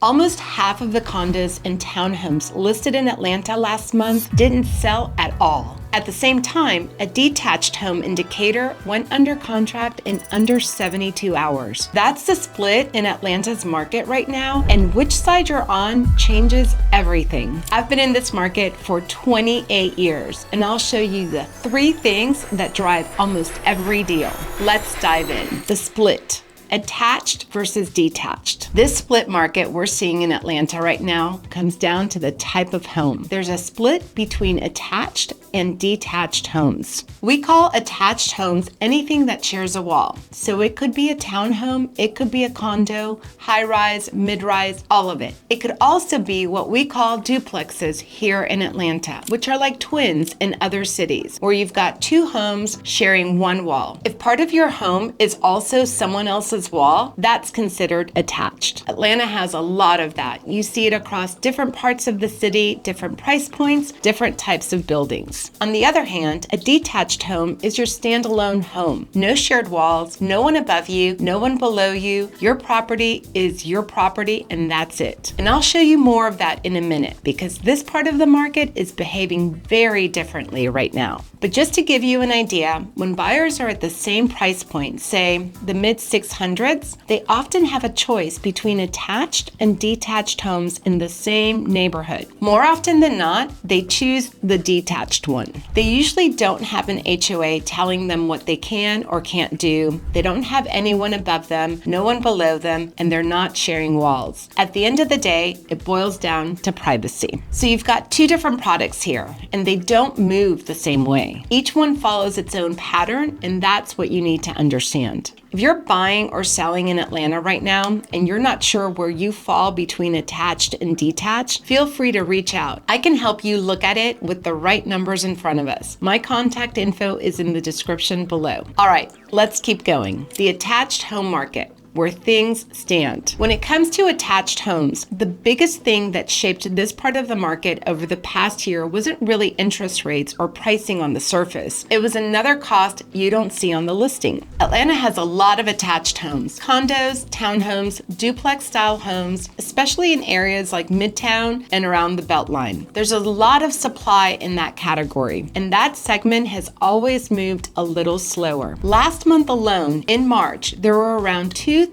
Almost half of the condos and townhomes listed in Atlanta last month didn't sell at all. At the same time, a detached home in Decatur went under contract in under 72 hours. That's the split in Atlanta's market right now, and which side you're on changes everything. I've been in this market for 28 years, and I'll show you the 3 things that drive almost every deal. Let's dive in. The split. Attached versus detached. This split market we're seeing in Atlanta right now comes down to the type of home. There's a split between attached and detached homes. We call attached homes anything that shares a wall. So it could be a townhome, it could be a condo, high-rise, mid-rise, all of it. It could also be what we call duplexes here in Atlanta, which are like twins in other cities, where you've got 2 homes sharing one wall. If part of your home is also someone else's wall, that's considered attached. Atlanta has a lot of that. You see it across different parts of the city, different price points, different types of buildings. On the other hand, a detached home is your standalone home. No shared walls, no one above you, no one below you. Your property is your property, and that's it. And I'll show you more of that in a minute, because this part of the market is behaving very differently right now. But just to give you an idea, when buyers are at the same price point, say the mid 600s, they often have a choice between attached and detached homes in the same neighborhood. More often than not, they choose the detached one. They usually don't have an HOA telling them what they can or can't do. They don't have anyone above them, no one below them, and they're not sharing walls. At the end of the day, it boils down to privacy. So you've got 2 different products here, and they don't move the same way. Each one follows its own pattern, and that's what you need to understand. If you're buying or selling in Atlanta right now and you're not sure where you fall between attached and detached, feel free to reach out. I can help you look at it with the right numbers in front of us. My contact info is in the description below. All right, let's keep going. The attached home market, where things stand. When it comes to attached homes, the biggest thing that shaped this part of the market over the past year wasn't really interest rates or pricing on the surface. It was another cost you don't see on the listing. Atlanta has a lot of attached homes, condos, townhomes, duplex style homes, especially in areas like Midtown and around the Beltline. There's a lot of supply in that category, and that segment has always moved a little slower. Last month alone, in March, there were around 2,000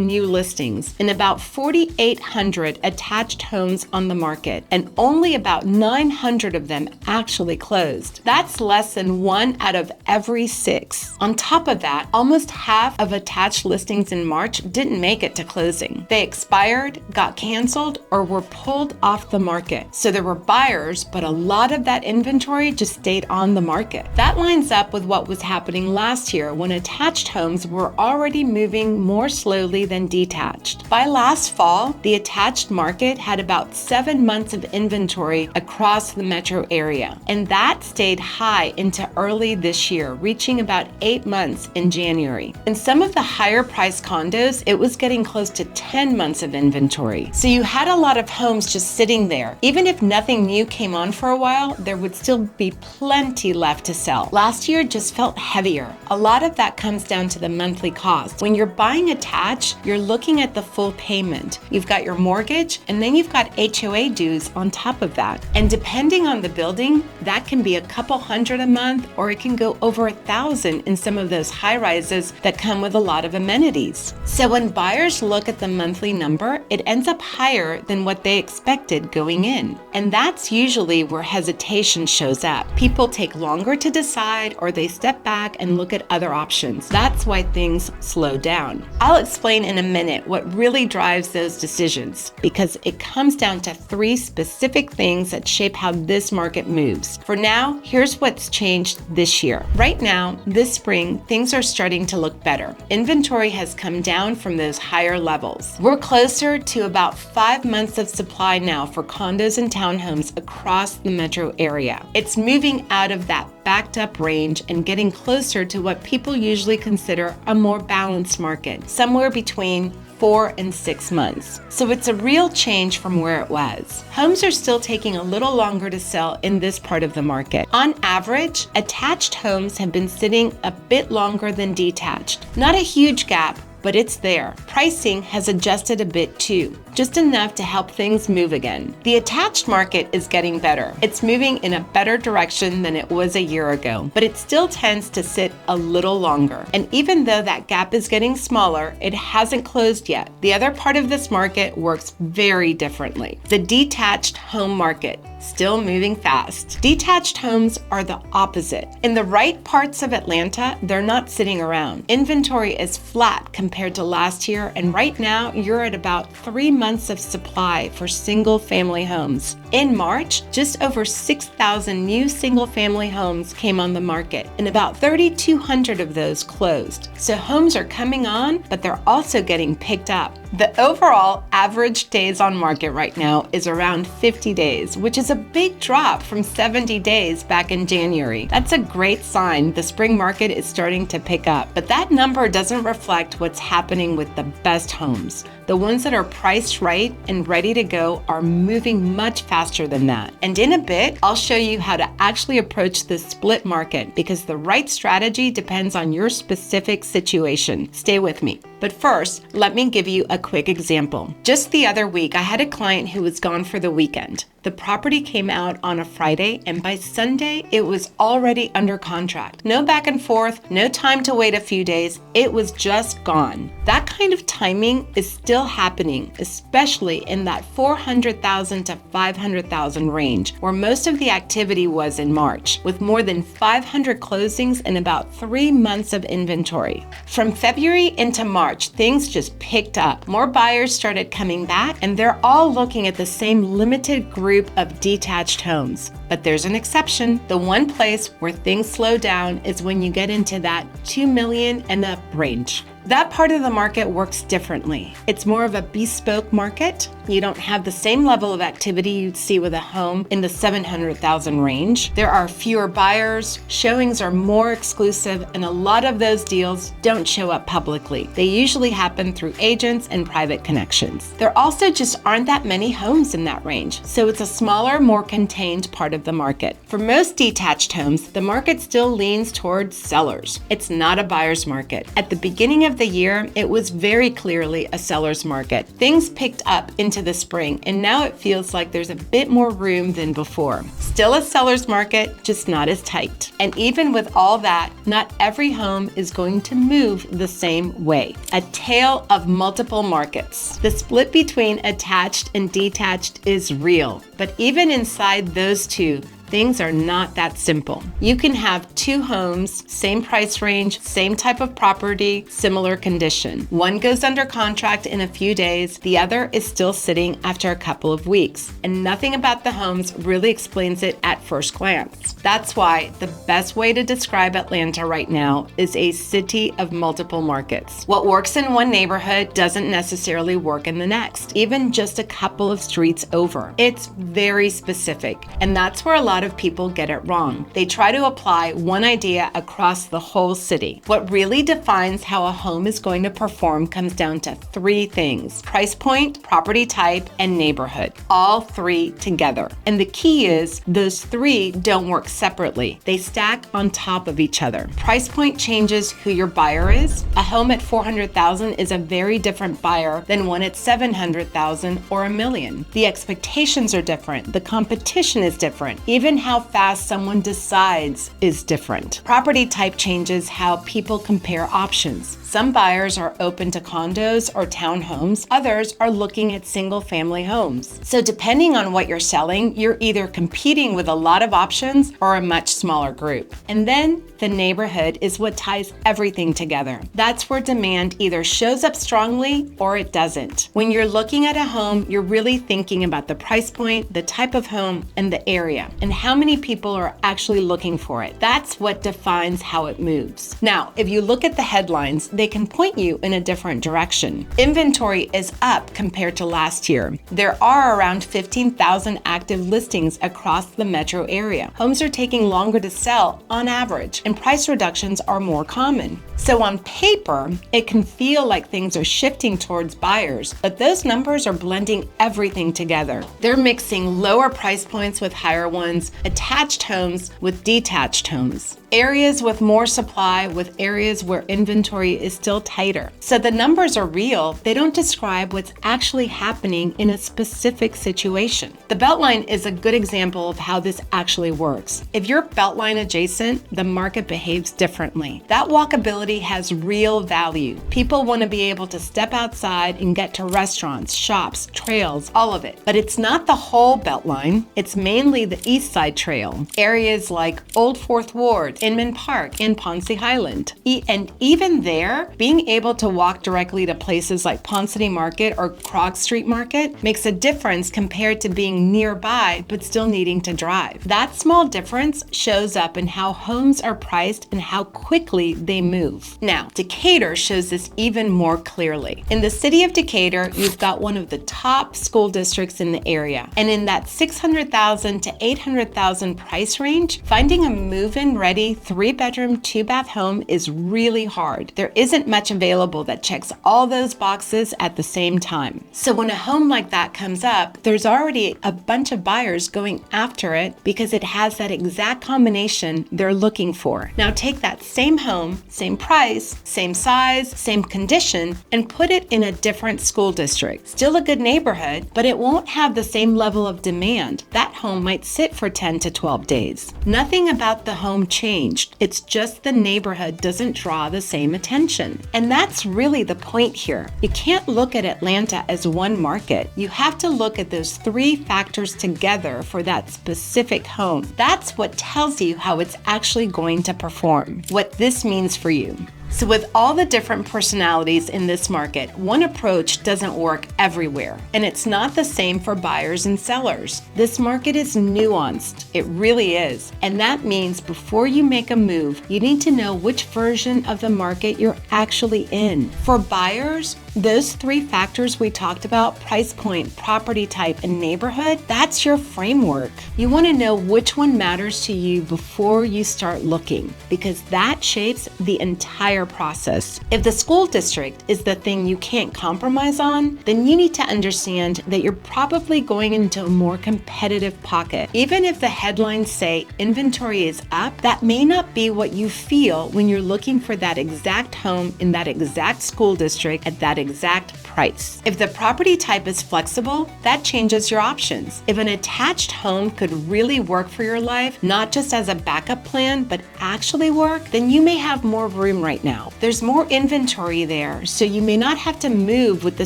new listings and about 4,800 attached homes on the market, and only about 900 of them actually closed. That's less than 1 out of every 6. On top of that, almost half of attached listings in March didn't make it to closing. They expired, got canceled, or were pulled off the market. So there were buyers, but a lot of that inventory just stayed on the market. That lines up with what was happening last year when attached homes were already moving more slowly than detached. By last fall, the attached market had about 7 months of inventory across the metro area, and that stayed high into early this year, reaching about 8 months in January. In some of the higher priced condos, it was getting close to 10 months of inventory. So you had a lot of homes just sitting there. Even if nothing new came on for a while, there would still be plenty left to sell. Last year just felt heavier. A lot of that comes down to the monthly cost. When you're buying attached, you're looking at the full payment. You've got your mortgage, and then you've got HOA dues on top of that. And depending on the building, that can be a couple hundred a month, or it can go over 1,000 in some of those high rises that come with a lot of amenities. So when buyers look at the monthly number, it ends up higher than what they expected going in. And that's usually where hesitation shows up. People take longer to decide, or they step back and look at other options. That's why things slow down. I'll explain in a minute what really drives those decisions, because it comes down to 3 specific things that shape how this market moves. For now, here's what's changed this year. Right now, this spring, things are starting to look better. Inventory has come down from those higher levels. We're closer to about 5 months of supply now for condos and townhomes across the metro area. It's moving out of that backed up range and getting closer to what people usually consider a more balanced market, somewhere between 4 and 6 months. So it's a real change from where it was. Homes are still taking a little longer to sell in this part of the market. On average, attached homes have been sitting a bit longer than detached. Not a huge gap, but it's there. Pricing has adjusted a bit too. just enough to help things move again. The attached market is getting better. It's moving in a better direction than it was a year ago, but it still tends to sit a little longer. And even though that gap is getting smaller, it hasn't closed yet. The other part of this market works very differently. The detached home market, still moving fast. Detached homes are the opposite. In the right parts of Atlanta, they're not sitting around. Inventory is flat compared to last year, and right now you're at about 3 months of supply for single-family homes. In March, just over 6,000 new single-family homes came on the market, and about 3,200 of those closed. So homes are coming on, but they're also getting picked up. The overall average days on market right now is around 50 days, which is a big drop from 70 days back in January. That's a great sign the spring market is starting to pick up. But that number doesn't reflect what's happening with the best homes. The ones that are priced right and ready to go are moving much faster than that. And in a bit, I'll show you how to actually approach the split market because the right strategy depends on your specific situation. Stay with me. But first, let me give you a quick example. Just the other week, I had a client who was gone for the weekend. The property came out on a Friday, and by Sunday, it was already under contract. No back and forth, no time to wait a few days. It was just gone. That kind of timing is still happening, especially in that 400,000 to 500,000 range, where most of the activity was in March, with more than 500 closings and about 3 months of inventory. From February into March, things just picked up. More buyers started coming back, and they're all looking at the same limited group of detached homes. But there's an exception. The one place where things slow down is when you get into that 2 million and up range. That part of the market works differently. It's more of a bespoke market. You don't have the same level of activity you'd see with a home in the 700,000 range. There are fewer buyers, showings are more exclusive, and a lot of those deals don't show up publicly. They usually happen through agents and private connections. There also just aren't that many homes in that range, so it's a smaller, more contained part of the market. For most detached homes, the market still leans towards sellers. It's not a buyer's market. At the beginning of the year, it was very clearly a seller's market. Things picked up into the spring, and now it feels like there's a bit more room than before. Still a seller's market, just not as tight. And even with all that, not every home is going to move the same way. A tale of multiple markets. The split between attached and detached is real, but even inside those two, things are not that simple. You can have 2 homes, same price range, same type of property, similar condition. One goes under contract in a few days, the other is still sitting after a couple of weeks, and nothing about the homes really explains it at first glance. That's why the best way to describe Atlanta right now is a city of multiple markets. What works in one neighborhood doesn't necessarily work in the next, even just a couple of streets over. It's very specific, and that's where a lot of people get it wrong. They try to apply one idea across the whole city. What really defines how a home is going to perform comes down to 3 things: price point, property type, and neighborhood. All 3 together. And the key is those 3 don't work separately. They stack on top of each other. Price point changes who your buyer is. A home at 400,000 is a very different buyer than one at 700,000 or $1 million. The expectations are different. The competition is different. Even how fast someone decides is different. Property type changes how people compare options. Some buyers are open to condos or townhomes. Others are looking at single-family homes. So depending on what you're selling, you're either competing with a lot of options or a much smaller group. And then the neighborhood is what ties everything together. That's where demand either shows up strongly or it doesn't. When you're looking at a home, you're really thinking about the price point, the type of home, and the area, and how many people are actually looking for it. That's what defines how it moves. Now, if you look at the headlines, they can point you in a different direction. Inventory is up compared to last year. There are around 15,000 active listings across the metro area. Homes are taking longer to sell on average, and price reductions are more common. So on paper, it can feel like things are shifting towards buyers, but those numbers are blending everything together. They're mixing lower price points with higher ones, attached homes with detached homes. Areas with more supply with areas where inventory is still tighter. So the numbers are real, they don't describe what's actually happening in a specific situation. The Beltline is a good example of how this actually works. If you're Beltline adjacent, the market behaves differently. That walkability has real value. People want to be able to step outside and get to restaurants, shops, trails, all of it. But it's not the whole Beltline. It's mainly the East Side Trail. Areas like Old Fourth Ward, Inman Park, and Ponce Highland. And even there, being able to walk directly to places like Ponce City Market or Krog Street Market makes a difference compared to being nearby but still needing to drive. That small difference shows up in how homes are priced and how quickly they move. Now, Decatur shows this even more clearly. In the city of Decatur, you've got one of the top school districts in the area. And in that $600,000 to $800,000 price range, finding a move-in ready 3-bedroom, 2-bath home is really hard. There isn't much available that checks all those boxes at the same time. So when a home like that comes up, there's already a bunch of buyers going after it because it has that exact combination they're looking for. Now take that same home, same price, same size, same condition, and put it in a different school district. Still a good neighborhood, but it won't have the same level of demand. That home might sit for 10 to 12 days. Nothing about the home changed. It's just the neighborhood doesn't draw the same attention. And that's really the point here. You can't look at Atlanta as one market. You have to look at those 3 factors together for that specific home. That's what tells you how it's actually going to perform, what this means for you. So with all the different personalities in this market, one approach doesn't work everywhere, and it's not the same for buyers and sellers. This market is nuanced, it really is, and that means before you make a move, you need to know which version of the market you're actually in. For buyers, those 3 factors we talked about, price point, property type, and neighborhood, that's your framework. You want to know which one matters to you before you start looking, because that shapes the entire process. If the school district is the thing you can't compromise on, then you need to understand that you're probably going into a more competitive pocket. Even if the headlines say inventory is up, that may not be what you feel when you're looking for that exact home in that exact school district at that exact price. If the property type is flexible, that changes your options. If an attached home could really work for your life, not just as a backup plan, but actually work, then you may have more room right now. There's more inventory there, so you may not have to move with the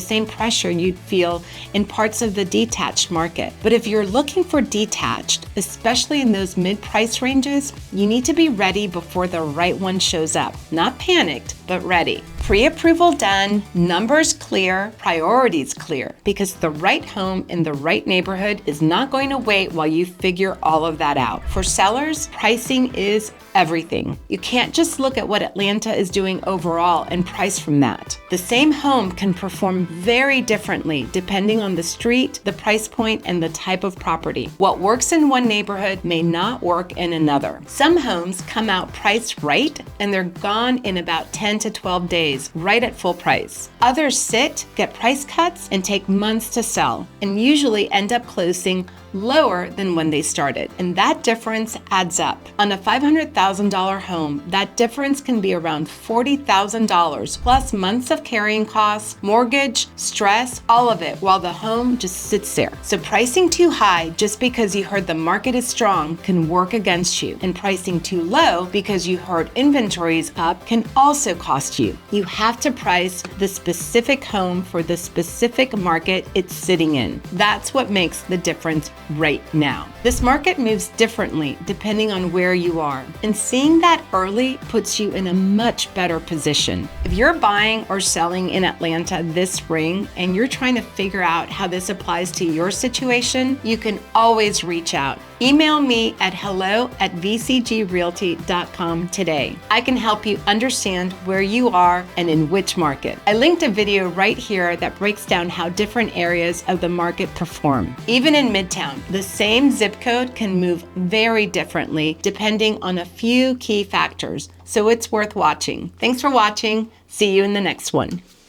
same pressure you'd feel in parts of the detached market. But if you're looking for detached, especially in those mid-price ranges, you need to be ready before the right one shows up. Not panicked, but ready. Pre-approval done, numbers clear, priorities clear, because the right home in the right neighborhood is not going to wait while you figure all of that out. For sellers, pricing is everything. You can't just look at what Atlanta is doing overall and price from that. The same home can perform very differently depending on the street, the price point, and the type of property. What works in one neighborhood may not work in another. Some homes come out priced right and they're gone in about 10 to 12 days, right at full price. Others sit, get price cuts, and take months to sell, and usually end up closing lower than when they started. And that difference adds up. On a $500,000 home, that difference can be around $40,000 plus months of carrying costs, mortgage, stress, all of it, while the home just sits there. So pricing too high just because you heard the market is strong can work against you. And pricing too low because you heard inventory is up can also cost you. You have to price the specific home for the specific market it's sitting in. That's what makes the difference right now. This market moves differently depending on where you are, and seeing that early puts you in a much better position. If you're buying or selling in Atlanta this spring and you're trying to figure out how this applies to your situation, you can always reach out. Email me at hello@vcgrealty.com today. I can help you understand where you are and in which market. I linked a video right here that breaks down how different areas of the market perform. Even in Midtown, the same zip code can move very differently depending on a few key factors, so it's worth watching. Thanks for watching. See you in the next one.